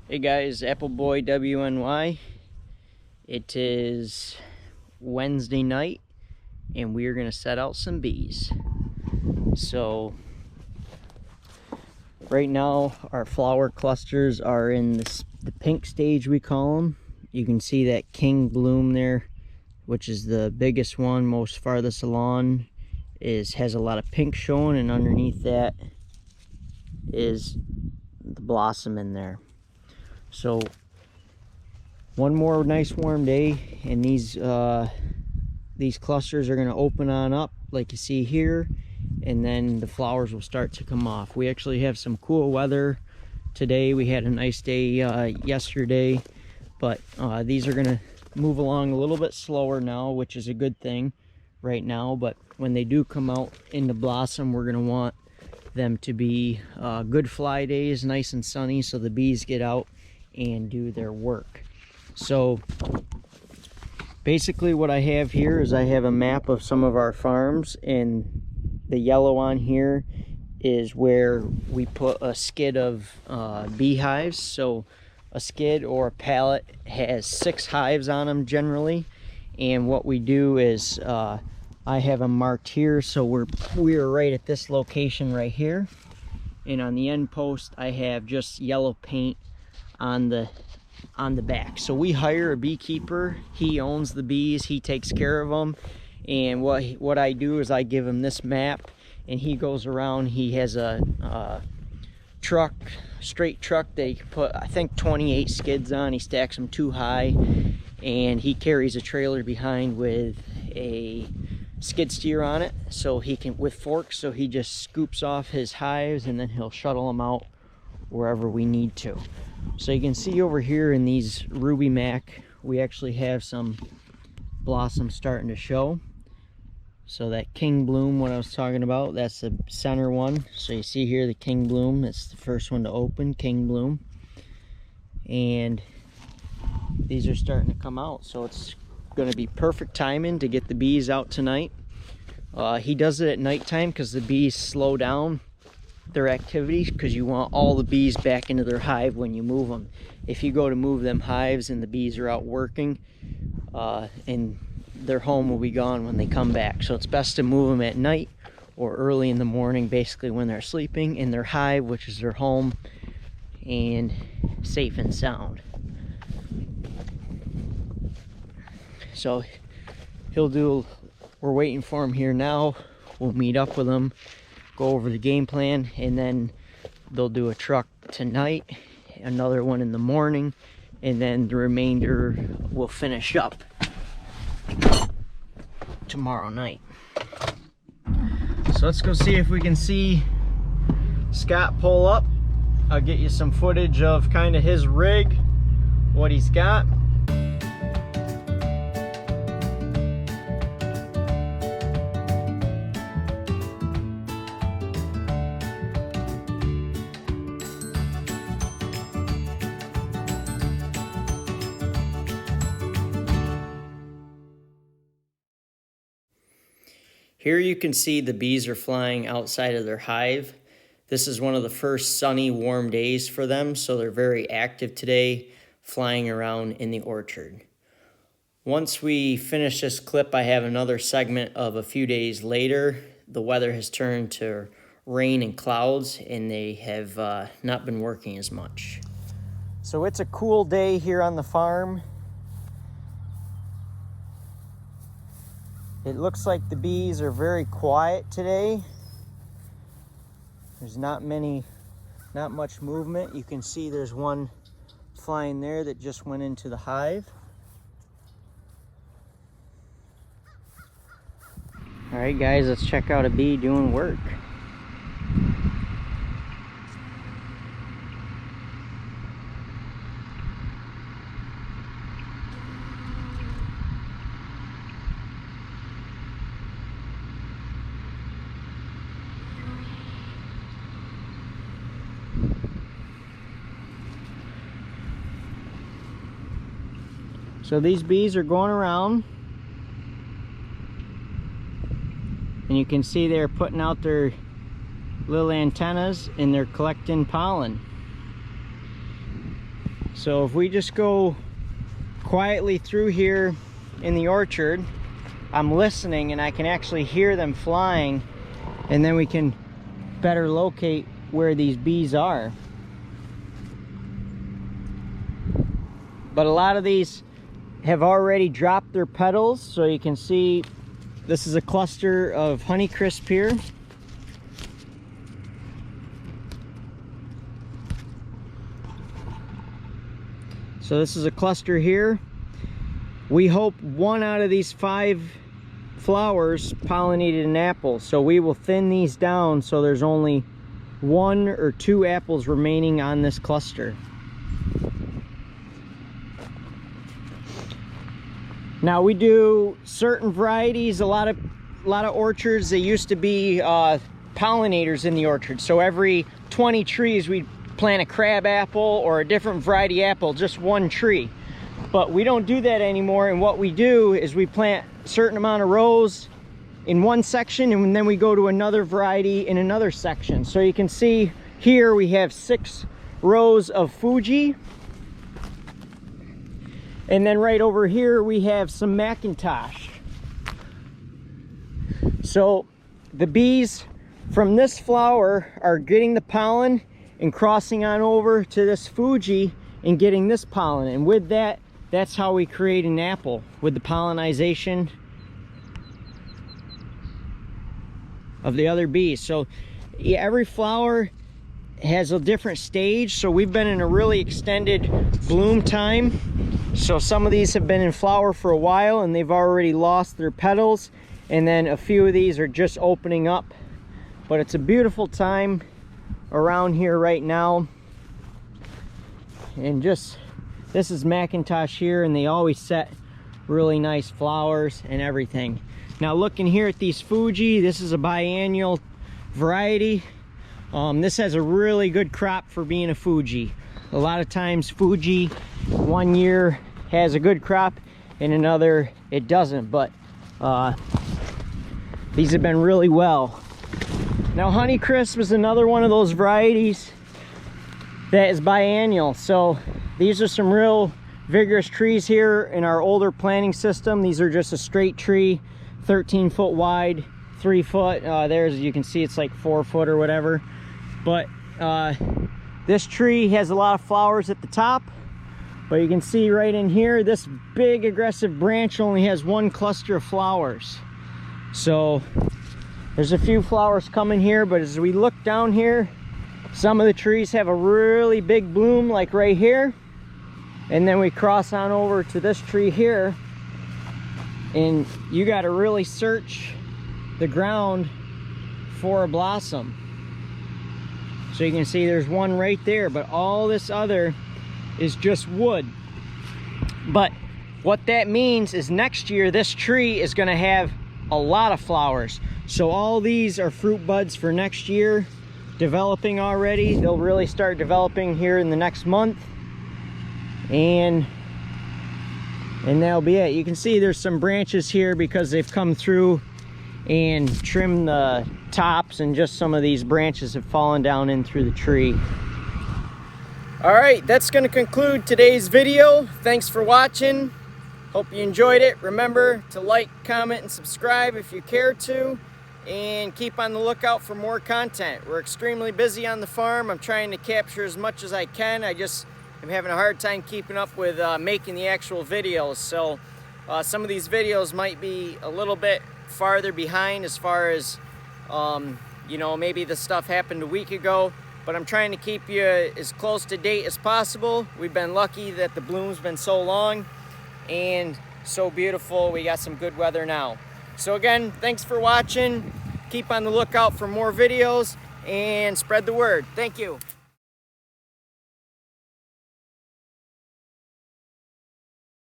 Hey guys, Apple Boy WNY. It is Wednesday night and we are going to set out some bees. So right now our flower clusters are in the pink stage, we call them. You can see that king bloom there, which is the biggest one, most farthest along, has a lot of pink showing, and underneath that is the blossom in there. So one more nice warm day and these clusters are going to open on up like you see here, and then the flowers will start to come off. We actually have some cool weather today. We had a nice day yesterday, but these are going to move along a little bit slower now, which is a good thing right now. But when they do come out into blossom, we're going to want them to be good fly days, nice and sunny, so the bees get out and do their work. So basically what I have here is I have a map of some of our farms, and the yellow on here is where we put a skid of beehives. So a skid or a pallet has 6 hives on them generally, and what we do is I have them marked here, so we're right at this location right here, and on the end post I have just yellow paint on the back. So we hire a beekeeper. He owns the bees, he takes care of them, and what I do is I give him this map, and he goes around. He has a straight truck that he can put, I think, 28 skids on. He stacks them 2 high, and he carries a trailer behind with a skid steer on it, so he can, with forks, so he just scoops off his hives and then he'll shuttle them out wherever we need to. So you can see over here in these ruby mac, we actually have some blossoms starting to show. So that king bloom, what I was talking about, that's the center one. So you see here the king bloom, it's the first one to open, king bloom. And these are starting to come out, so it's going to be perfect timing to get the bees out tonight. He does it at nighttime because the bees slow down their activities, because you want all the bees back into their hive when you move them. If you go to move them hives and the bees are out working, and their home will be gone when they come back. So it's best to move them at night or early in the morning, basically when they're sleeping in their hive, which is their home, and safe and sound. So we're waiting for him here now. We'll meet up with him, go over the game plan, and then they'll do a truck tonight, another one in the morning, and then the remainder will finish up tomorrow night. So let's go see if we can see Scott pull up. I'll get you some footage of kind of his rig, what he's got. Here you can see the bees are flying outside of their hive. This is one of the first sunny, warm days for them, so they're very active today, flying around in the orchard. Once we finish this clip, I have another segment of a few days later. The weather has turned to rain and clouds, and they have not been working as much. So it's a cool day here on the farm. It looks like the bees are very quiet today. There's not much movement. You can see there's one flying there that just went into the hive. All right, guys, let's check out a bee doing work. So these bees are going around, and you can see they're putting out their little antennas and they're collecting pollen. So if we just go quietly through here in the orchard, I'm listening and I can actually hear them flying, and then we can better locate where these bees are. But a lot of these have already dropped their petals, so you can see this is a cluster of honeycrisp here. So this is a cluster here. We hope 1 out of these 5 flowers pollinated an apple, so we will thin these down so there's only 1 or 2 apples remaining on this cluster. Now we do certain varieties, a lot of orchards, they used to be pollinators in the orchard. So every 20 trees we'd plant a crab apple or a different variety apple, just 1 tree. But we don't do that anymore, and what we do is we plant a certain amount of rows in one section, and then we go to another variety in another section. So you can see here we have 6 rows of Fuji, and then right over here we have some Macintosh. So the bees from this flower are getting the pollen and crossing on over to this Fuji and getting this pollen, and with that, that's how we create an apple, with the pollinization of the other bees. So yeah, every flower has a different stage. So we've been in a really extended bloom time. So some of these have been in flower for a while and they've already lost their petals, and then a few of these are just opening up. But it's a beautiful time around here right now. And just, this is Macintosh here, and they always set really nice flowers and everything. Now looking here at these Fuji, this is a biennial variety. This has a really good crop for being a Fuji. A lot of times Fuji one year has a good crop and another it doesn't, but these have been really well. Now Honeycrisp is another one of those varieties that is biennial. So these are some real vigorous trees here in our older planting system. These are just a straight tree, 13 foot wide, 3 foot. There's, you can see it's like 4 foot or whatever. But this tree has a lot of flowers at the top. But you can see right in here, this big aggressive branch only has 1 cluster of flowers. So there's a few flowers coming here, but as we look down here, some of the trees have a really big bloom, like right here. And then we cross on over to this tree here, and you got to really search the ground for a blossom. So you can see there's one right there, but all this other is just wood. But what that means is next year this tree is going to have a lot of flowers. So all these are fruit buds for next year, developing already. They'll really start developing here in the next month, and that'll be it. You can see there's some branches here because they've come through and trimmed the tops, and just some of these branches have fallen down in through the tree. All right, that's going to conclude today's video. Thanks for watching. Hope you enjoyed it. Remember to like, comment, and subscribe if you care to, and keep on the lookout for more content. We're extremely busy on the farm. I'm trying to capture as much as I can. I just am having a hard time keeping up with making the actual videos. So some of these videos might be a little bit farther behind as far as, you know, maybe the stuff happened a week ago, but I'm trying to keep you as close to date as possible. We've been lucky that the bloom's been so long and so beautiful. We got some good weather now. So again, thanks for watching. Keep on the lookout for more videos and spread the word. Thank you.